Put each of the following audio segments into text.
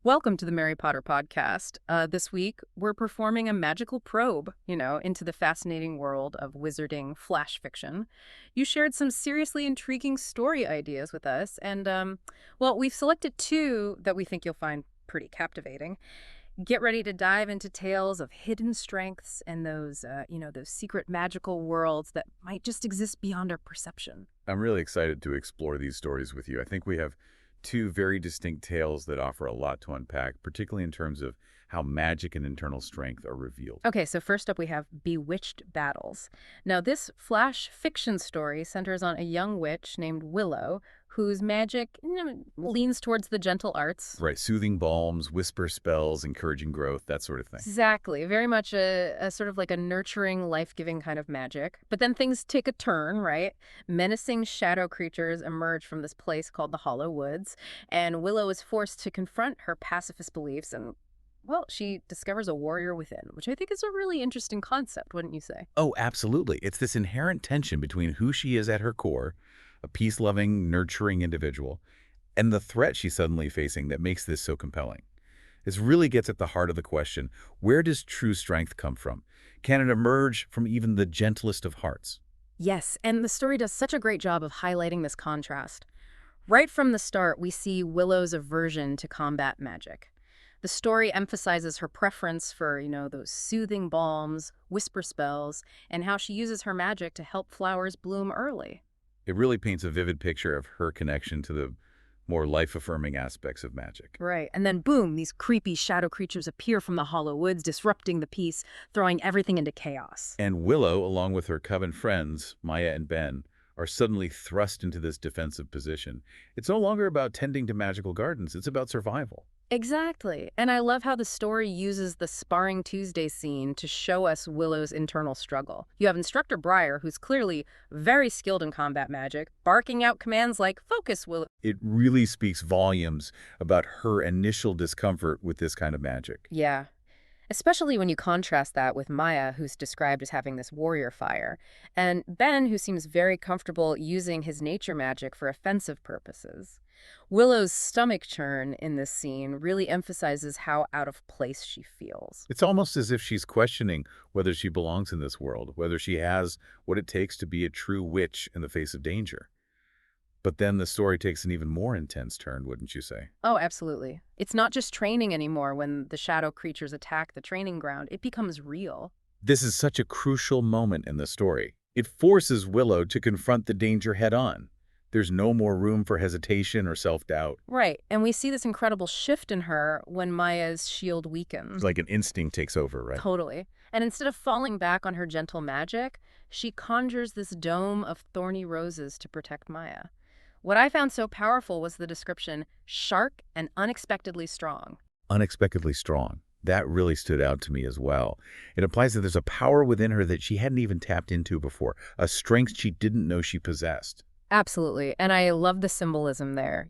Welcome to the Mary Potter podcast. This week, we're performing a magical probe, into the fascinating world of wizarding flash fiction. You shared some seriously intriguing story ideas with us, and, well, we've selected two that we think you'll find pretty captivating. Get ready to dive into tales of hidden strengths and those secret magical worlds that might just exist beyond our perception. I'm really excited to explore these stories with you. I think we have two very distinct tales that offer a lot to unpack, particularly in terms of how magic and internal strength are revealed. Okay, so first up we have Bewitched Battles. Now, this flash fiction story centers on a young witch named Willow, whose magic leans towards the gentle arts. Right, soothing balms, whisper spells, encouraging growth, that sort of thing. Exactly, very much a sort of like a nurturing, life-giving kind of magic. But then things take a turn, right? Menacing shadow creatures emerge from this place called the Hollow Woods, and Willow is forced to confront her pacifist beliefs and well, she discovers a warrior within, which I think is a really interesting concept, wouldn't you say? Oh, absolutely. It's this inherent tension between who she is at her core, a peace-loving, nurturing individual, and the threat she's suddenly facing that makes this so compelling. This really gets at the heart of the question, where does true strength come from? Can it emerge from even the gentlest of hearts? Yes, and the story does such a great job of highlighting this contrast. Right from the start, we see Willow's aversion to combat magic. The story emphasizes her preference for, those soothing balms, whisper spells, and how she uses her magic to help flowers bloom early. It really paints a vivid picture of her connection to the more life-affirming aspects of magic. Right. And then boom, these creepy shadow creatures appear from the hollow woods, disrupting the peace, throwing everything into chaos. And Willow, along with her coven friends, Maya and Ben, are suddenly thrust into this defensive position. It's no longer about tending to magical gardens, it's about survival. Exactly. And I love how the story uses the Sparring Tuesday scene to show us Willow's internal struggle. You have Instructor Briar, who's clearly very skilled in combat magic, barking out commands like, "Focus, Willow." It really speaks volumes about her initial discomfort with this kind of magic. Yeah. Especially when you contrast that with Maya, who's described as having this warrior fire, and Ben, who seems very comfortable using his nature magic for offensive purposes. Willow's stomach churn in this scene really emphasizes how out of place she feels. It's almost as if she's questioning whether she belongs in this world, whether she has what it takes to be a true witch in the face of danger. But then the story takes an even more intense turn, wouldn't you say? Oh, absolutely. It's not just training anymore when the shadow creatures attack the training ground. It becomes real. This is such a crucial moment in the story. It forces Willow to confront the danger head-on. There's no more room for hesitation or self-doubt. Right. And we see this incredible shift in her when Maya's shield It's weakens. like an instinct takes over, right? Totally. And instead of falling back on her gentle magic, she conjures this dome of thorny roses to protect Maya. What I found so powerful was the description, sharp and unexpectedly strong. Unexpectedly strong. That really stood out to me as well. It implies that there's a power within her that she hadn't even tapped into before, a strength she didn't know she possessed. Absolutely. And I love the symbolism there.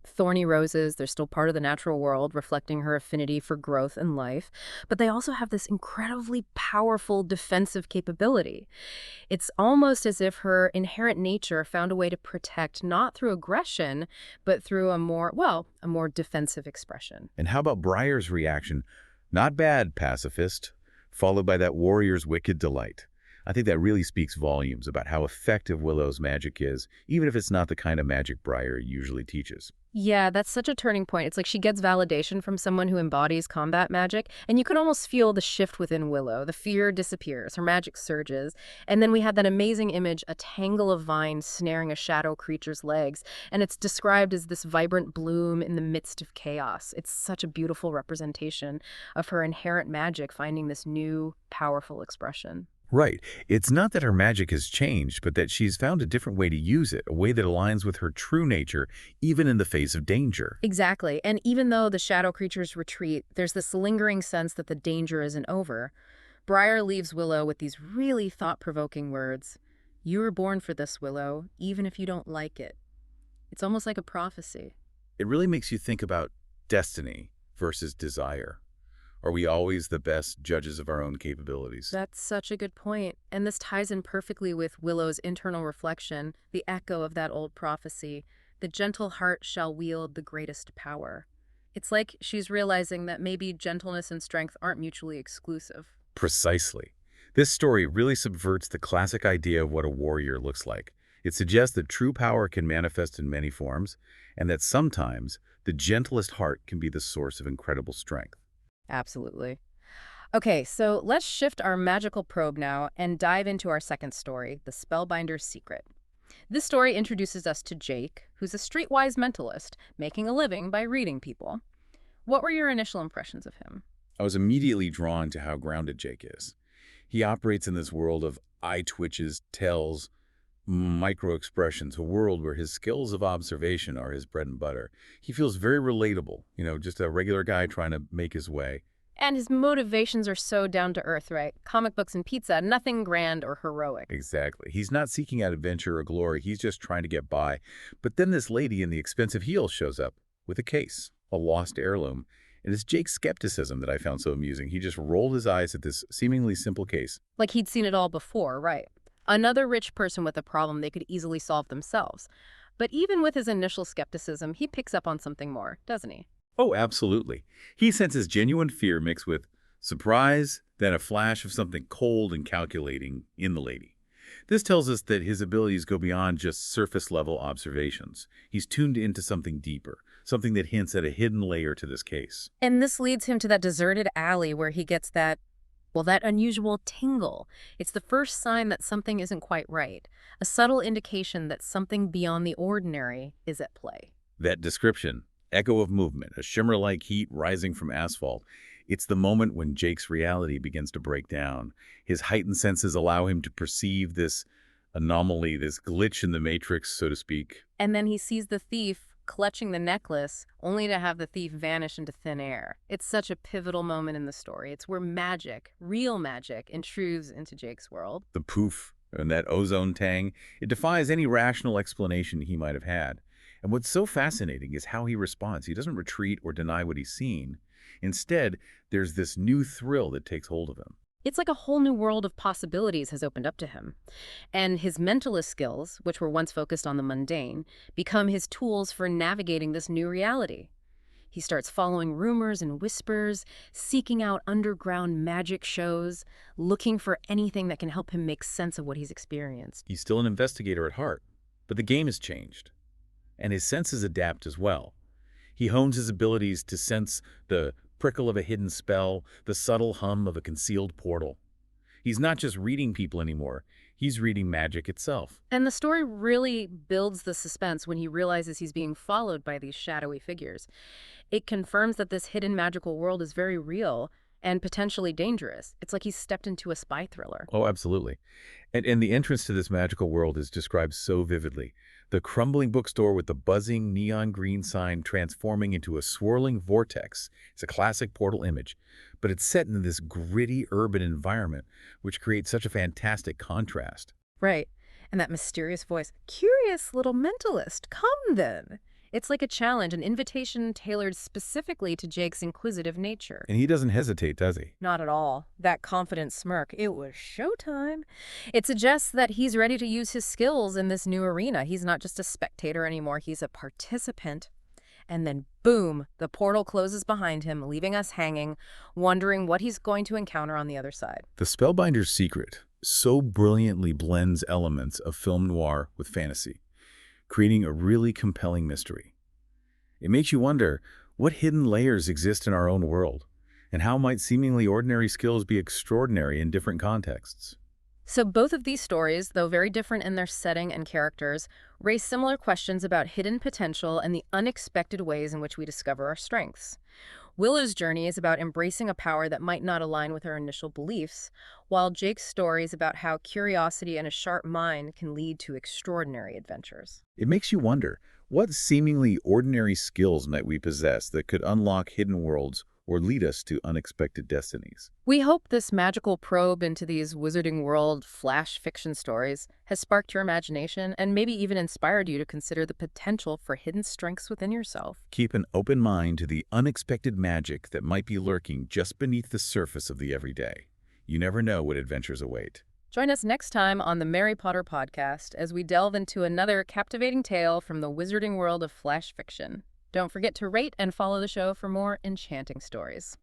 Thorny roses, they're still part of the natural world, reflecting her affinity for growth and life. But they also have this incredibly powerful defensive capability. It's almost as if her inherent nature found a way to protect not through aggression, but through a more defensive expression. And how about Briar's reaction? Not bad, pacifist, followed by that warrior's wicked delight. I think that really speaks volumes about how effective Willow's magic is, even if it's not the kind of magic Briar usually teaches. Yeah, that's such a turning point. It's like she gets validation from someone who embodies combat magic, and you can almost feel the shift within Willow. The fear disappears, her magic surges, and then we have that amazing image, a tangle of vines snaring a shadow creature's legs, and it's described as this vibrant bloom in the midst of chaos. It's such a beautiful representation of her inherent magic finding this new, powerful expression. Right. It's not that her magic has changed, but that she's found a different way to use it, a way that aligns with her true nature, even in the face of danger. Exactly. And even though the shadow creatures retreat, there's this lingering sense that the danger isn't over. Briar leaves Willow with these really thought-provoking words. You were born for this, Willow, even if you don't like it. It's almost like a prophecy. It really makes you think about destiny versus desire. Are we always the best judges of our own capabilities? That's such a good point. And this ties in perfectly with Willow's internal reflection, the echo of that old prophecy. The gentle heart shall wield the greatest power. It's like she's realizing that maybe gentleness and strength aren't mutually exclusive. Precisely. This story really subverts the classic idea of what a warrior looks like. It suggests that true power can manifest in many forms, and that sometimes the gentlest heart can be the source of incredible strength. Absolutely. Okay, so let's shift our magical probe now and dive into our second story, The Spellbinder's Secret. This story introduces us to Jake, who's a streetwise mentalist, making a living by reading people. What were your initial impressions of him? I was immediately drawn to how grounded Jake is. He operates in this world of eye twitches, tells, micro-expressions, a world where his skills of observation are his bread and butter. He feels very relatable, just a regular guy trying to make his way. And his motivations are so down to earth, right? Comic books and pizza, nothing grand or heroic. Exactly. He's not seeking out adventure or glory. He's just trying to get by. But then this lady in the expensive heels shows up with a case, a lost heirloom. And it's Jake's skepticism that I found so amusing. He just rolled his eyes at this seemingly simple case. Like he'd seen it all before, right? Another rich person with a problem they could easily solve themselves. But even with his initial skepticism, he picks up on something more, doesn't he? Oh, absolutely. He senses genuine fear mixed with surprise, then a flash of something cold and calculating in the lady. This tells us that his abilities go beyond just surface-level observations. He's tuned into something deeper, something that hints at a hidden layer to this case. And this leads him to that deserted alley where he gets that unusual tingle. It's the first sign that something isn't quite right, a subtle indication that something beyond the ordinary is at play. That description, echo of movement, a shimmer-like heat rising from asphalt, it's the moment when Jake's reality begins to break down. His heightened senses allow him to perceive this anomaly, this glitch in the matrix, so to speak. And then he sees the thief clutching the necklace, only to have the thief vanish into thin air. It's such a pivotal moment in the story. It's where magic, real magic, intrudes into Jake's world. The poof and that ozone tang, it defies any rational explanation he might have had. And what's so fascinating is how he responds. He doesn't retreat or deny what he's seen. Instead, there's this new thrill that takes hold of him. It's like a whole new world of possibilities has opened up to him. And his mentalist skills, which were once focused on the mundane, become his tools for navigating this new reality. He starts following rumors and whispers, seeking out underground magic shows, looking for anything that can help him make sense of what he's experienced. He's still an investigator at heart, but the game has changed. And his senses adapt as well. He hones his abilities to sense the prickle of a hidden spell, the subtle hum of a concealed portal. He's not just reading people anymore, he's reading magic itself. And the story really builds the suspense when he realizes he's being followed by these shadowy figures. It confirms that this hidden magical world is very real and potentially dangerous. It's like he's stepped into a spy thriller. Oh, absolutely. And the entrance to this magical world is described so vividly. The crumbling bookstore with the buzzing neon green sign transforming into a swirling vortex. It's a classic Portal image, but it's set in this gritty urban environment, which creates such a fantastic contrast. Right. And that mysterious voice, curious little mentalist, come then. It's like a challenge, an invitation tailored specifically to Jake's inquisitive nature. And he doesn't hesitate, does he? Not at all. That confident smirk, it was showtime. It suggests that he's ready to use his skills in this new arena. He's not just a spectator anymore, he's a participant. And then boom, the portal closes behind him, leaving us hanging, wondering what he's going to encounter on the other side. The Spellbinder's Secret so brilliantly blends elements of film noir with fantasy, creating a really compelling mystery. It makes you wonder what hidden layers exist in our own world, and how might seemingly ordinary skills be extraordinary in different contexts. So both of these stories, though very different in their setting and characters, raise similar questions about hidden potential and the unexpected ways in which we discover our strengths. Willow's journey is about embracing a power that might not align with her initial beliefs, while Jake's story is about how curiosity and a sharp mind can lead to extraordinary adventures. It makes you wonder, what seemingly ordinary skills might we possess that could unlock hidden worlds or lead us to unexpected destinies? We hope this magical probe into these Wizarding World flash fiction stories has sparked your imagination and maybe even inspired you to consider the potential for hidden strengths within yourself. Keep an open mind to the unexpected magic that might be lurking just beneath the surface of the everyday. You never know what adventures await. Join us next time on the Mary Potter podcast as we delve into another captivating tale from the Wizarding World of flash fiction. Don't forget to rate and follow the show for more enchanting stories.